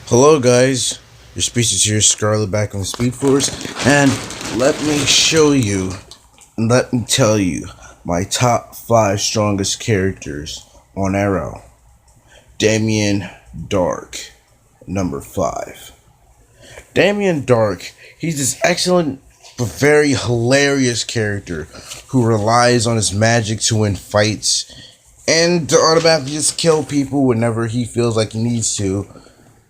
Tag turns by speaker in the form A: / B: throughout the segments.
A: Hello guys, your species here, Scarlet back on the Speed Force, and let me show you, and let me tell you, my top 5 strongest characters on Arrow. Damian Darhk, number 5. Damian Darhk, he's this excellent but very hilarious character who relies on his magic to win fights and to automatically just kill people whenever he feels like he needs to,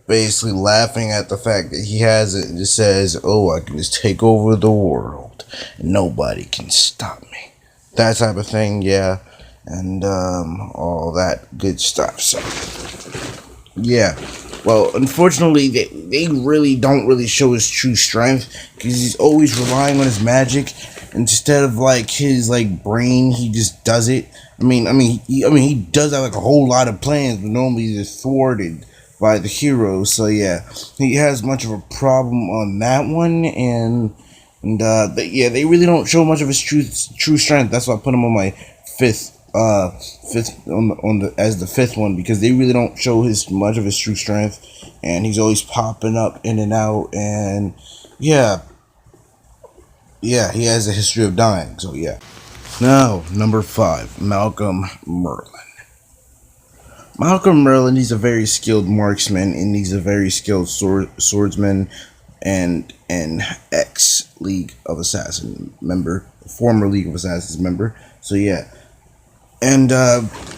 A: basically laughing at the fact that he has it and just says, "Oh, I can just take over the world and nobody can stop me." That type of thing, yeah. And all that good stuff. So yeah. Well, unfortunately, they really don't really show his true strength because he's always relying on his magic instead of like his like brain. He just does it. He does have like a whole lot of plans, but normally they're thwarted by the heroes. So yeah, he has much of a problem on that one, but yeah, they really don't show much of his true strength. That's why I put him on my fifth on the as the fifth one, because they really don't show much of his true strength, and he's always popping up in and out, and yeah, he has a history of dying. So yeah. Now, number 5, Malcolm Merlyn. Malcolm Merlyn, he's a very skilled marksman, and he's a very skilled swordsman, and an ex-League of Assassins member, former League of Assassins member. So yeah, and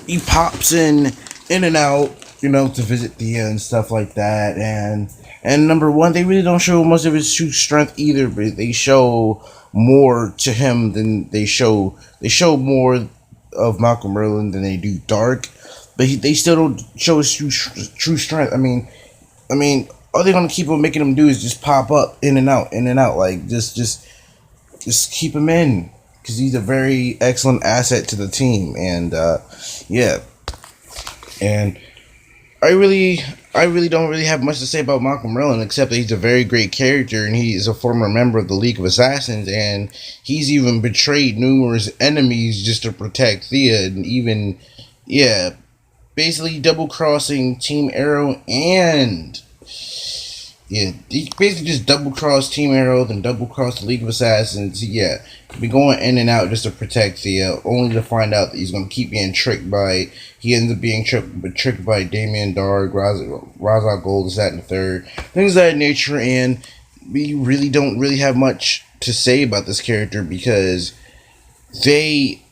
A: he pops in and out, to visit Thea and stuff like that. And number 1, they really don't show much of his true strength either, but they show more to him than they show more of Malcolm Merlyn than they do Darhk. But they still don't show his true strength. I mean, all they're gonna keep on making him do is just pop up in and out, like just keep him in, because he's a very excellent asset to the team. And yeah, and I really don't really have much to say about Malcolm Merlyn, except that he's a very great character, and he is a former member of the League of Assassins, and he's even betrayed numerous enemies just to protect Thea, and even basically double crossing Team Arrow, and he basically just double crossed Team Arrow, then double crossed the League of Assassins. Yeah, be going in and out just to protect Thea, only to find out that he's gonna keep being tricked by. He ends up being tricked by Damian Darhk, Ra's Gold, this, that, and the third, things of that nature. And we really don't really have much to say about this character, because he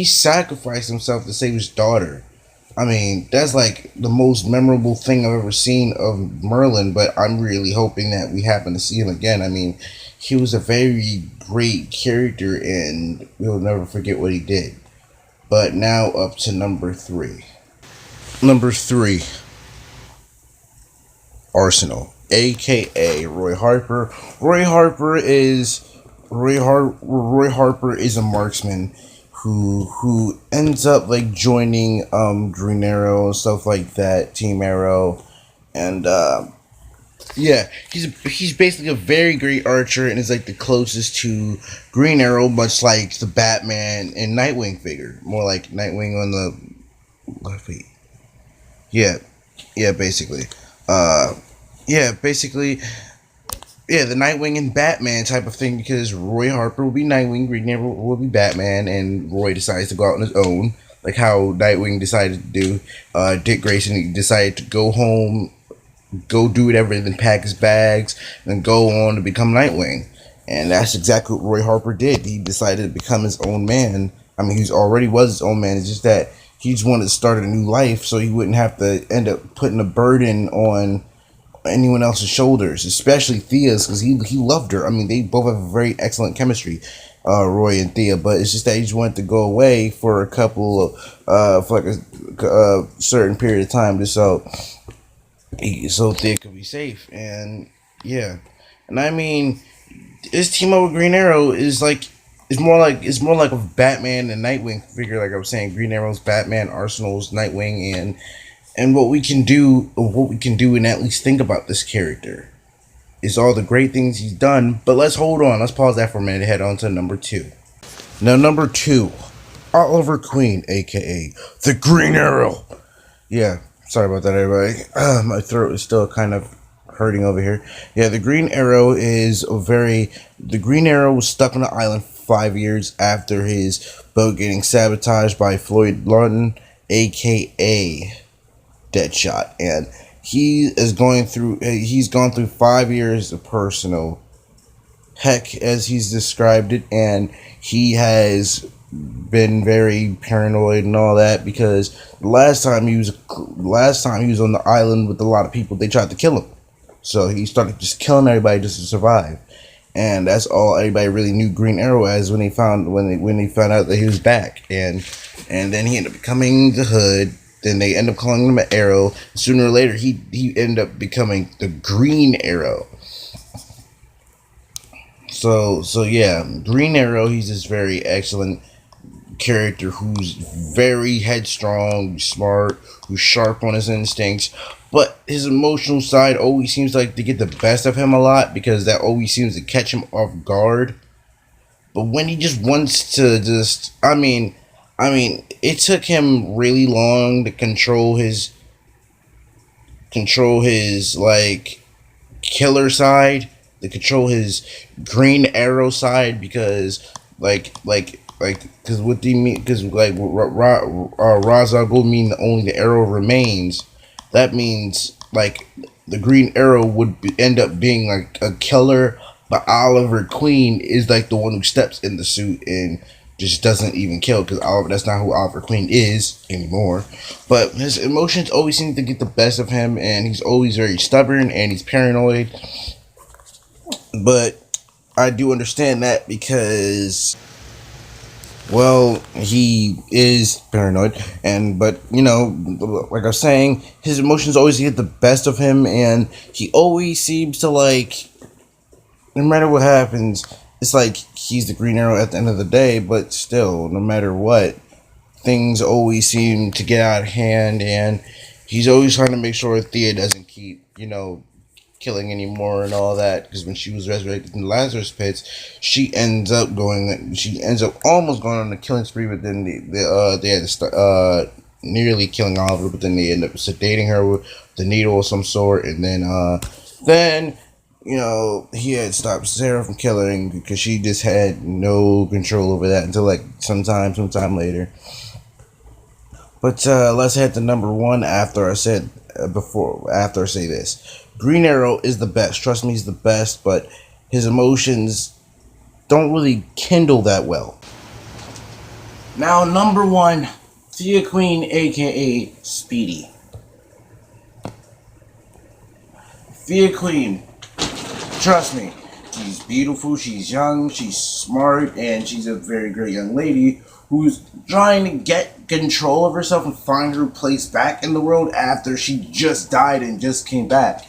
A: sacrificed himself to save his daughter. That's like the most memorable thing I've ever seen of Merlyn, but I'm really hoping that we happen to see him again. He was a very great character, and we'll never forget what he did. But now up to number 3. Number 3, Arsenal, aka Roy Harper. Roy Harper is a marksman who ends up like joining Green Arrow and stuff like that, Team Arrow, and he's basically a very great archer, and is like the closest to Green Arrow, much like the Batman and Nightwing figure, more like Nightwing on the left feet. The Nightwing and Batman type of thing, because Roy Harper will be Nightwing, Green Arrow will be Batman, and Roy decides to go out on his own, like how Nightwing decided to do. Dick Grayson decided to go home, go do whatever, then pack his bags, and go on to become Nightwing. And that's exactly what Roy Harper did. He decided to become his own man. He already was his own man. It's just that he just wanted to start a new life, so he wouldn't have to end up putting a burden on anyone else's shoulders, especially Thea's, because he loved her. They both have a very excellent chemistry, Roy and Thea, but it's just that he just wanted to go away for a couple of for like a certain period of time, just so Thea could be safe. And yeah, and his team up with Green Arrow is more like a Batman and Nightwing figure. Like I was saying, Green Arrow's Batman, Arsenal's Nightwing, and what we can do, and at least think about this character is all the great things he's done. But let's hold on. Let's pause that for a minute and head on to number 2. Now, number 2, Oliver Queen, a.k.a. the Green Arrow. Yeah, Sorry about that, everybody. My throat is still kind of hurting over here. Yeah, the Green Arrow is a very. The Green Arrow was stuck on the island 5 years after his boat getting sabotaged by Floyd Lawton, aka Deadshot, and he is going through. He's gone through 5 years of personal heck, as he's described it, and he has been very paranoid and all that because last time he was on the island with a lot of people, they tried to kill him. So he started just killing everybody just to survive. And that's all anybody really knew Green Arrow as when they found out that he was back. And then he ended up becoming the Hood. Then they end up calling him an Arrow. Sooner or later he ended up becoming the Green Arrow. So yeah, Green Arrow, he's this very excellent character who's very headstrong, smart, who's sharp on his instincts, but his emotional side always seems like to get the best of him a lot because that always seems to catch him off guard. But when he just wants to I mean, it took him really long to control his like killer side, to control his Green Arrow side because because what do you mean? Because Ra's al Ghul mean only the arrow remains. That means like the Green Arrow would end up being like a killer, but Oliver Queen is like the one who steps in the suit and just doesn't even kill because that's not who Oliver Queen is anymore. But his emotions always seem to get the best of him, and he's always very stubborn and he's paranoid. But I do understand that because, well, he is paranoid, but like I was saying, his emotions always get the best of him, and he always seems to no matter what happens, it's like he's the Green Arrow at the end of the day. But still, no matter what, things always seem to get out of hand, and he's always trying to make sure Thea doesn't keep killing anymore and all that, because when she was resurrected in the Lazarus pits, she ends up almost going on a killing spree, but then they had to start nearly killing Oliver, but then they end up sedating her with the needle of some sort, and then he had stopped Sarah from killing because she just had no control over that until sometime later. But let's head to number one after I say this. Green Arrow is the best. Trust me, he's the best, but his emotions don't really kindle that well. Now, number one, Gia Queen, aka Speedy. Gia Queen, trust me, she's beautiful, she's young, she's smart, and she's a very great young lady who's trying to get control of herself and find her place back in the world after she just died and just came back.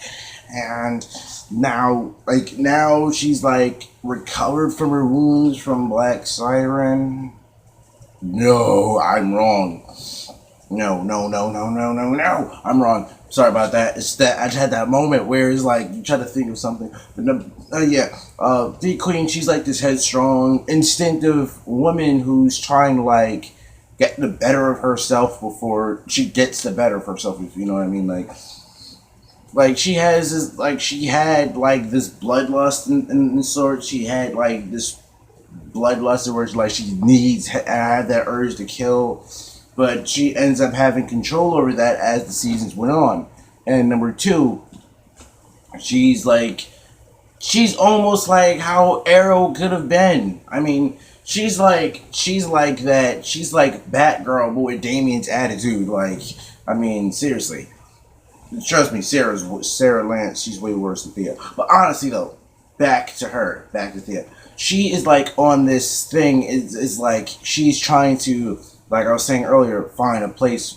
A: And now she's recovered from her wounds from Black Siren. No, I'm wrong. No, I'm wrong. Sorry about that. It's that I just had that moment where it's you try to think of something. But the Queen, she's this headstrong, instinctive woman who's trying to get the better of herself before she gets the better of herself, if you know what I mean. She has this, she had this bloodlust and sort. She had this bloodlust where she had that urge to kill. But she ends up having control over that as the seasons went on. And number two, she's almost like how Arrow could have been. I mean, she's like that. She's like Batgirl, but with Damian's attitude. Seriously. Trust me, Sarah Lance, she's way worse than Thea. But honestly though, back to Thea. She is on this thing, is she's trying to, like I was saying earlier, find a place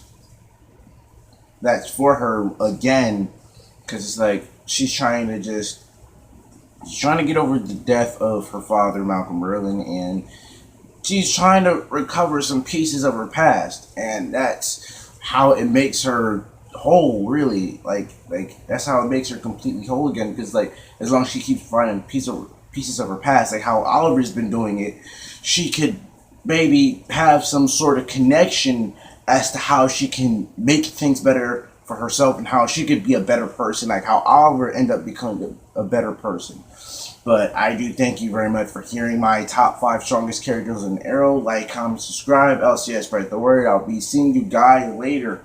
A: that's for her again, because it's she's trying to get over the death of her father, Malcolm Merlyn, and she's trying to recover some pieces of her past, and that's how it makes her whole, really. That's how it makes her completely whole again, because as long as she keeps finding pieces of her past, how Oliver's been doing it, she could maybe have some sort of connection as to how she can make things better for herself and how she could be a better person, like how Oliver ended up becoming a better person. But I do thank you very much for hearing my top 5 strongest characters in Arrow. Like, comment, subscribe. LCS, spread the word. I'll be seeing you guys later.